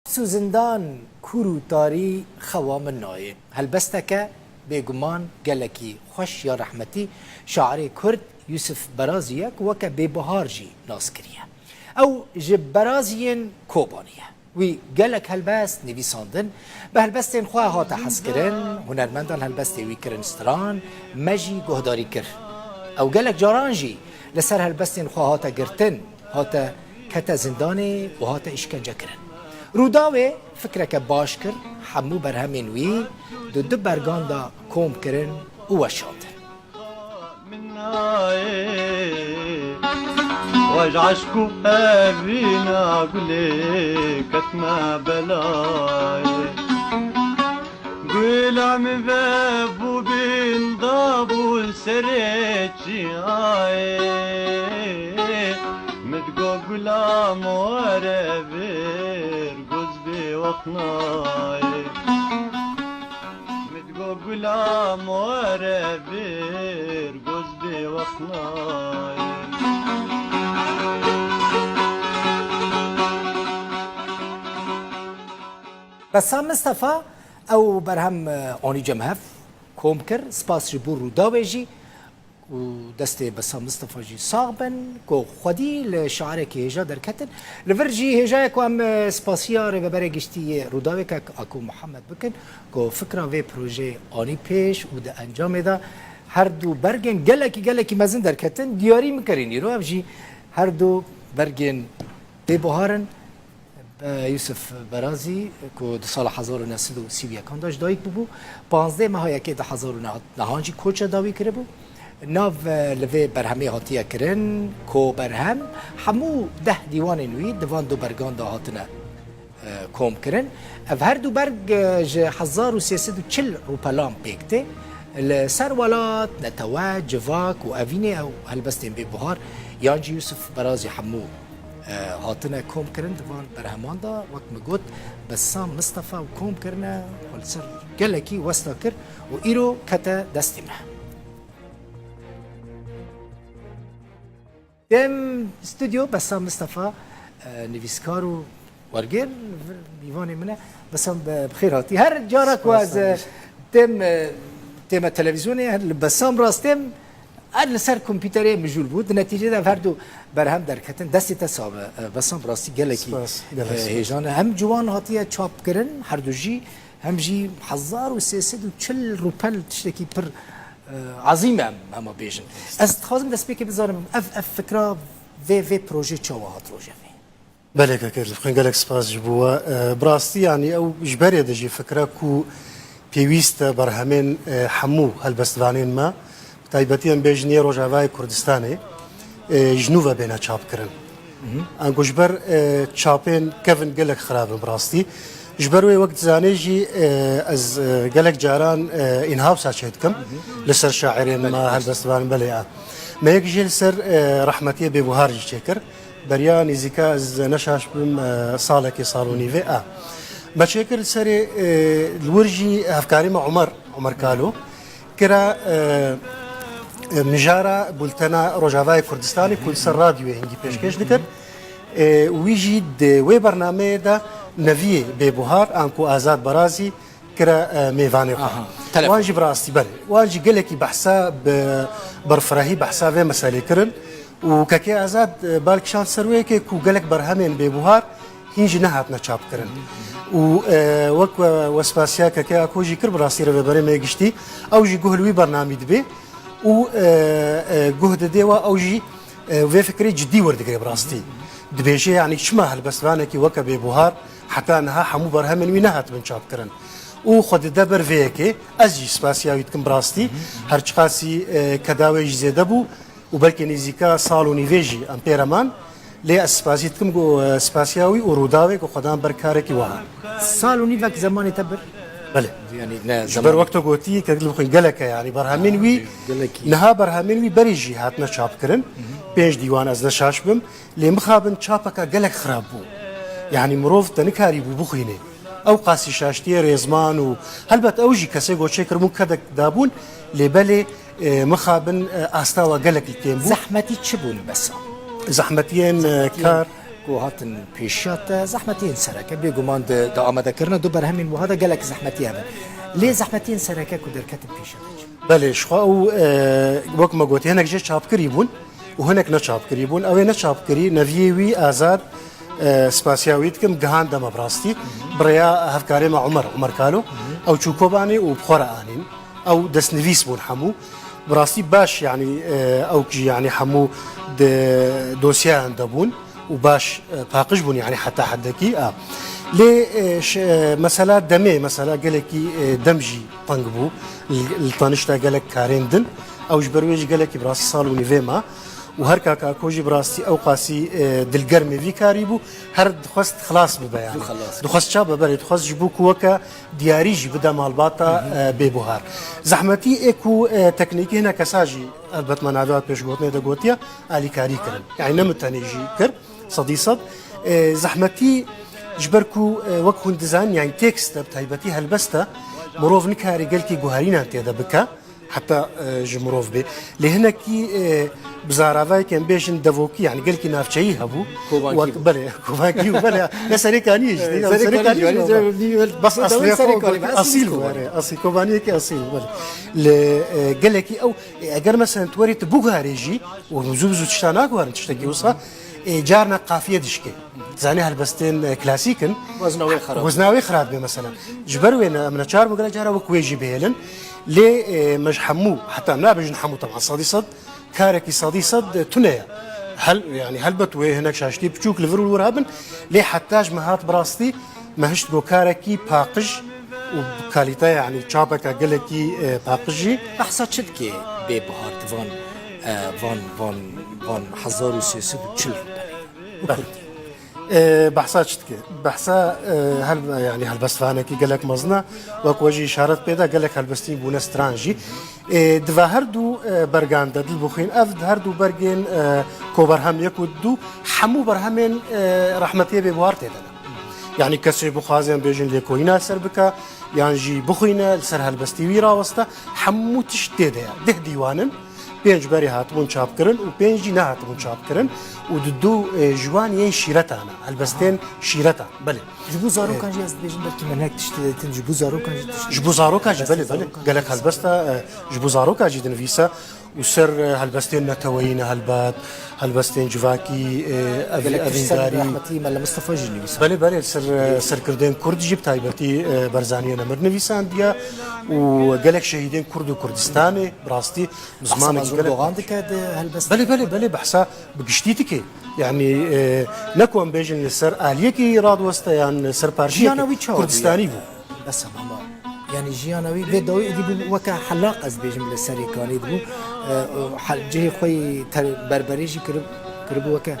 سوزندان کورو تاری خوام نایه هلبستکه بگمان گلکی خوش یا رحمتی شاعر کرد یوسف برازیک وکه ببهار جی ناس کریه او جب برازیین کوبانیه وی گلک هلبست نویساندن به هلبستین خواه هاتا حس کرن هنرمندان هلبستی وی کرن ستران مجی گهداری کر او گلک جاران جی لسر هلبستین خواه هاتا گرتن هاتا کتا زندانی و هاتا اشکنجه کرن روداوی فکرک باش کر همو برهمین وی دو برگان دا کوم کرن و وشاندن واجعشكو أبينا قولي كتما بلاي قول عم بابو بين ضابو سريتشي متقو قولا موارا بير قزبي وطناي متقو قولا موارا بير قزبي وطناي بسام مصطفى او برهم آنی جمهف کوم کر سپاس جی بور روداوی جی و دست بسام مصطفى جی ساغبن کو خودی لشعر که هجا درکتن لور جی هجا کو ام سپاسیا رو ببره گشتی روداوی که اکو محمد بکن کو فکر وی پروژه آنی پیش و ده انجام ده هر دو برگن گلکی مزن درکتن دیاری میکرین رو جی هر دو برگن ببهارن یوسف برازی که در سال 1931 داشت دایک بود 15 ماه که 1909 کوچه داوی کرده بود ناو لوی برهمی هاتیه کرن کو برهم همو 10 دیوان نوی دوان دو برگان دا هاتنه کوم کرن اف هر دو برگ 1340 روپلام بیکته لسر ولات نتوا جواک و اوینه او هلبستین بی بهار یانجی یوسف برازی همو هاتنا کوم کرن دوان برهمان دا وقت مگوت بسام مصطفى و کوم کرنه والسر گلکی وستا کر و ایرو کتا دستیمه دم استودیو بسام مصطفى نویسکار و ورگر دیوانی منه بسام بخیر هاتی هر جارك واز تم تلویزیونی بسام راستم ال سر کامپیوتری مجول بود نتیجه ده هر دو برهم درکتن دستی تصاب بسام راستی گلکی هیجان هم جوان هاتیه چاپ کرن هر دو جی هم جی 1340 روپل تشتکی پر عظیمه اما بیشن از خواستم دست بیکی بذارم اف فکره و پروژه چاوهات روژه فی بله که بخوین گلک سپاس جبوه براستی یعنی او جبری دجی فکره کو پیویست برهمین حمو هلبستوانین ما تایبەتی ئەم بێژنیە ڕۆژاوای کوردستانê ژنوڤە بێنە چاپکردن ئەنگۆ ji ber çapên kevin gelek xirabin bi rastî ji ber wê wek dizanê jî ez gelek caran înhawsa çê dikim li ser şairên me helbestvanên belê a me yek jî li ser rehmetiyê bêbuhar jî çêkir beriya nîzîka ez neşaş bim salekê sal û nîvê a me çêkir li serê li wir jî hevkarî me Umer Kalo kira مجارة بولتنا رجاوای کردستانی کل سر رادیو هنگی پیشکش دکر ویجی دوی برنامه دا نوی ببهار آنکو آزاد برازی کرا میوانی خو وانجی براستی بله وانجی گله کی بحثا برفراهی بحثا و مسئله کرن و که آزاد بالکشان سروی که کو گلک برهمین ببهار هنجی نهات نچاپ کرن و وک وسپاسیا که اکوجی کر براستی رو ببره میگشتی او جی گهلوی برنامه دبی و جهد ديوا أوجي في فكرة جدي وردقري براستي دبيجي يعني شما هالبسوانة كي وكا ببهار حتى أنها حمو برهم من وينهات من شاب كرن وخد دبر فيكي أزجي سباسيا ويتكم براستي هرچقاسي كداوي جزيدبو وبلكي نيزيكا صالو نيفيجي أمبيرمان ليه سباسي تكم جو سباسياوي وروداوي وخدام بركاركي وها صالو نيفك زماني تبر بله يعني جبر وقته قوتي كدل بخين جلك يعني برهمين وي نها برهمين وي بريجي هاتنا شاب كرن بيج ديوان از نشاش بم لي مخابن شابكا جلك خراب بو يعني مروف تنكاري بو بخينه او قاسي شاشتي ريزمان و هلبت اوجي كسي جو شكر مو كدك دابون لي بلي مخابن استاوا جلك التيمبو زحمتي تشبون بس زحمتين كار کو هاتن پیشات زحمتین سرکه بگمان دا آماده کردن دو برهمین و هذا گلک زحمتی هم لی زحمتین سرکه کو درکت پیشات بله شخوا او وەک مەگوتی هەنێک جێ چاپکری بوون و هەنێک نەچاپکری بوون ئەوێ نەچاپکری نەڤیێوی ئازاد سپاسیاوی دکم گەهان دەمە بڕاستی بڕیا هەفکارێمە عومەر کالۆ ئەو چوو کۆبانێ و بخۆرە ئانین ئەو دەستنویس بوون هەموو بڕاستی باش یعنی ئەو یعنی هەموو دۆسییان دەبوون و باش پاقش بوون یعنی حتا حدەکی لێ مەسەلا دەمێ مەسەلا گەلێکی دەمژی پەنگ بوو تانشتا گەلک کارێندن ئەوش بەروێژ گەلێکی بڕاستی ساڵ و نیڤێمە و هەر کاکا کۆژی بڕاستی ئەو قاسی دلگەرمێوی کاری بوو هەر دخواست خلاص ببیان دخواست چا بەبەرێت دخواست ji بوو کووەکە دیاریژی بدە ماڵباتە بێبوهار زەحمەتی ئێک و تەکنیکی هێنە کەساژی ئەلبەتمە نادوات پێشگوتنێ دەگوتیە ئالیکاری کردن یعنی نەمتەنێژی کرد سەدی سەد زەحمەتی جبرك وەک هوندزان یان تێکستە تایبەتی هەلبەستە مرۆڤ نکاری گەلکی گوهارینان تێدا بکە حتا ji مرۆڤ بێ لێ هەنێکی بزاراڤایکیان بێژن دەڤۆکی یعنی گەلکی ناوچەیی هەبوو بەێ کوڤاکی و بەێ لە سەرێکانیش بەس ئەسیل ئەسی کۆبانیەکی ئەسیل لە گەلێکی ئەو ئەگەر مەسەن وەریت بووگارێژی و زوو زوو تشتا ناگوارن تشتێکی وسا جارنا قافیە دشکێ زانێ هەلبەستێن کلاسیکن وەزناوی خراپ بێ مەسەلەن ji ber wê min çar bigire cara wek wê jî bihêlin lê mij hemû heta nabêjin hemû teman sedî sed karekî sedî sed tune ye yani helbet wê hinek şaştî piçûk li vir û wir hebin lê heta ji me hat bi rastî me hişt got karekî paqij û kalîte yani çapeka gelekî paqij jî بحثا چه که به بهار وان 1340 بحثا چتکه بحثا هل يعني هلبستوانکی گلک مزنا وەک وەژی اشارت پێدا گەلک هەلبەستی بوونە سترانژی دوا هەردوو بەرگان دەدل بخوین ئەف هەردوو بەرگێن کۆبەرهەم یەک و دوو هەموو بەرهەمێن ڕەحمەتێ بێ بوار تێدەنا یعنی کەسێ بخوازیان بێژن لێ کۆینا سەر بکە یانژی بخوینە سەر هەلبەستی وی ڕاوەستە هەموو تشت تێدەیە ده دیوانن پێنج بەری هاتبوون چاپکردن و پێنجی نهاتبوون چاپکردن و دوو جوان یەن شیرەتانە هەلبەستێن شیرەتان بەێ ji bo zarokan ez dibêjin belkî min hek tiştî detin ji bo zarokan ji bo zaroka jî belê gelek helbesta ji bo zaroka jî dinivîse û ser helbestên neteweyî ne helbet helbestên civakî evîndarî me Mustafa jî nivîse belê serkirdên Kurd jî taybetî berzaniyê nemir nivîsandiye û gelek şehîdên Kurd û Kurdistanê rastî zimanê dogan dike di helbest belê behsa bi giştî dike yani neku em bêjin li ser aliyekî radweste yan ser parçiyê Kurdistanî bû بس ama yani jiyanawi vê dawî edî bû weke helaq ez bêjim li serêkanî dibû cihê xwe berberê jî kiribû weke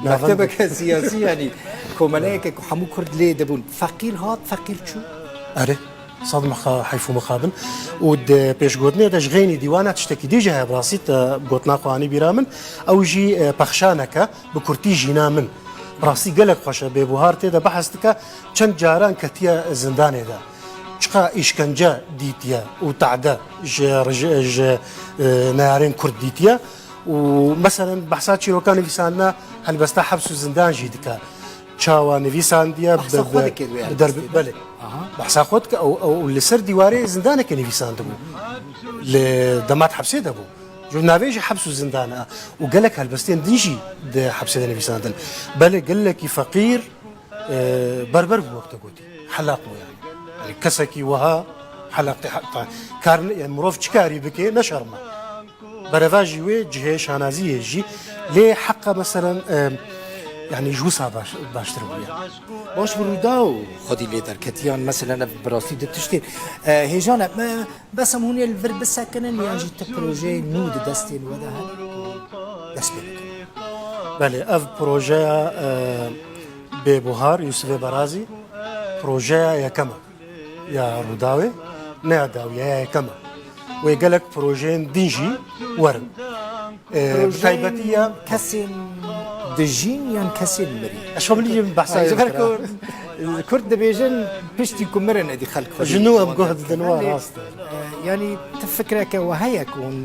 mektebeke siyasî yanî komeleyeke ku hemû Kurd lê dibûn feqîr hat feqîr çû erê صد حیف و مخابن و پێشگوتنێ دەژغێنی دیوانە تشتێکی دیژە هەیە بڕاستی گوتنا خوانی بیرا من ئەو ژی پەخشانەکە بە کورتی ژینا من ڕاستی گەلک خۆشە بێبووهار تێدا بەحەس دکە چەند جاران کەتیە زندانێدا چقا ئیشکەنجە دیتیە و تعدە نارێن کورد دیتیە و مەسەرەن بەحسا چیرۆکان نویسانە هەلبەستا حەبس و زندان ژی دکە چاوە نویساندیە بەێ بەحسا خۆت کە ئەو لەسەر دیوارەیە زندانێکە نویساند بوو لە دەمات حەبسێ دەبوو ناوێژی حەبس و زندانە و گەلک هەلبەستێن دنجی حەبسێدا نویساندن بەلێ گەلێکی فەقیر بەربەر بوو وەختە گوتی حەلاق بوو يعني کەسێکی وەها حەلاقی کار مرۆڤ چ کاری بکێ نەشەرمە بەرەڤژی وێ جهەیە شانازیێژی لێ حەقە مەسەرەن يعني جوسا باشتر بووە باش برودا و خودی لێ دەرکەتیان مەسەلەن بڕاستی دەتشتێن هێژانە بەسم هوونێ ڤر بسەکنن یانژی تە پرۆژەی نو دەستێن وەدا هەن دەست پێ بەێ ئەف پرۆژەیە بێبووهار یوسفێ بەرازی پرۆژەیە یەکەمە یا ڕووداوێ نەداویە یەکەمە وێ گەلک پرۆژێن دینژی وەرن تایبەتیە کەسێن دژین یان کەسێن مری ئەشۆ بلیێ بەحسا کورد دەبێژن پشتی کومرن ئەدی خەلک ژنو ئەم گۆ دەنەوە ڕاستە ینی تفکرەکە هەیە کۆن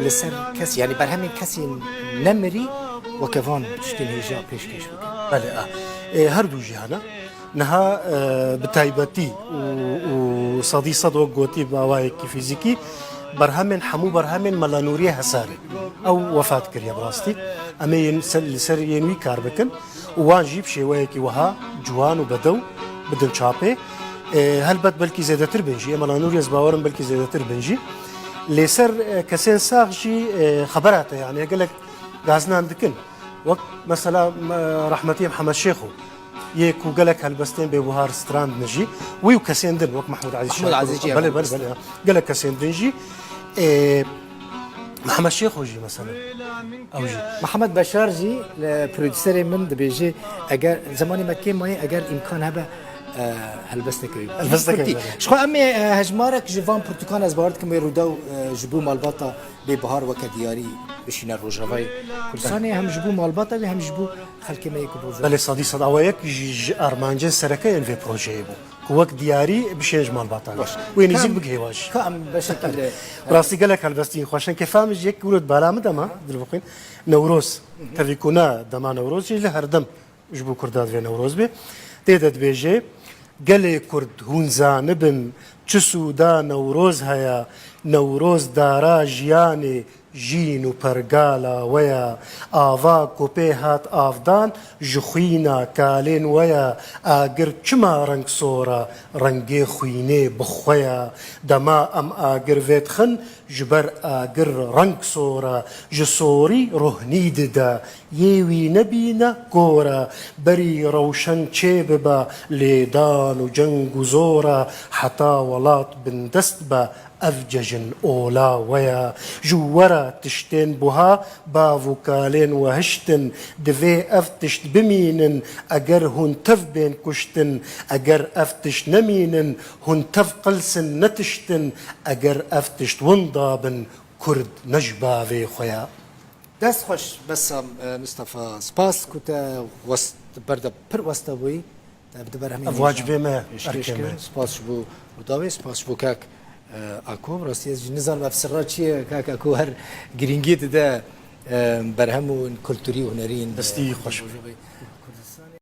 لەسەر کەس ینی بەرهەمین کەسێن نەمری وەکەڤان شتێن هێژا پێشکەش بکەن بله هەردوو ژیانە نەها بتایبەتی و سەدی سەد وەک گوتی باوایەکی فیزیکی بەرهەمێن هەموو بەرهەمێن مەلانوریە هەسارێ ئەو وەفات کردە بڕاستی ئەمە لەسەر یێنوی کار بکەن وان ژی شێوەیەکی وەها جوان و بەدە و بدن چاپێ هەلبەت بەلکی زێدەتر بنجی ئەمەلانوری ئەس باوەرم بەلکی زێدەتر بنجی لێسەر کەسێن ساغژی خەبەراتە یانێ گەلک گازنان دکن وەک مەسەلا ڕەحمەتی محەممەد شێخ و یەک و گەلک هەلبەستێن بێ بوهار ستراند نژی وی و کەسێندن وەک محمود عزیز گەلک کەسێندنجی محەممەد شێخ خۆژی مەسەلا ئەوژی محەممەد بەشارجی لە پرۆدیسەرێ من دەبێژێ ئەگەر زمانی مەکێ مایە ئەگەر ئیمکان هەبە هەلبەستەکەوی شخوا ئەمێ هەژمارێک ژڤان پرتوکان ئەس باوەڕ دکەم ڕوودا و ji bo malbata bêbihar weke diyarî bişîne Rojavayê Kurdistanê hem ji bo malbata ve hem ji bo xelkê me ku بەێ سەدی سەداوەیەک ji ئەرمانجە سەرەکەیان vê projeyê bû ku wek diyarî bişêj malbata wê nîzik bigihêwaş em beşekil rastî gelek helbestîn xweşen kefam ji yek wîrot bala min dema dilbixwîn Newroz tevî ku ne dema Newroz jî li herdem ji bo Kurda divê Newroz bê tê de dibêje gelê Kurd hûn zanibin çi sûda Newroz heye Newroz dara jiyanê jîn û pergala we ye ava ku pê hat avdan ji xwîna kalên we ye agir çima reng sora rengê xwînê bixwe ye dema em agir vê dixin ji ber agir reng sora ji sorî ruhnî dide yê wî nebîne gora berî rewşen çê bibe lêdan û ceng û zora heta welat bin dest be ev cejin ola we ye ji were tiştên buha bav û kalên we hiştin divê ev tişt bimînin eger hûn tev bên kuştin eger ev tişt nemînin hûn tev qilsin netiştin eger ev tişt winda bin Kurd ne ji bavê xwe ye dest xweş besam Mustafa spas ku te berda pir westa bûyî diber hemî wacibê me spas ji bo Rûdawê spas ji bo kak Akov rastî ez jî nizanim ev sirra çi ye kak Akov her giringî dide berhem û kulturî û hunerî destî xweş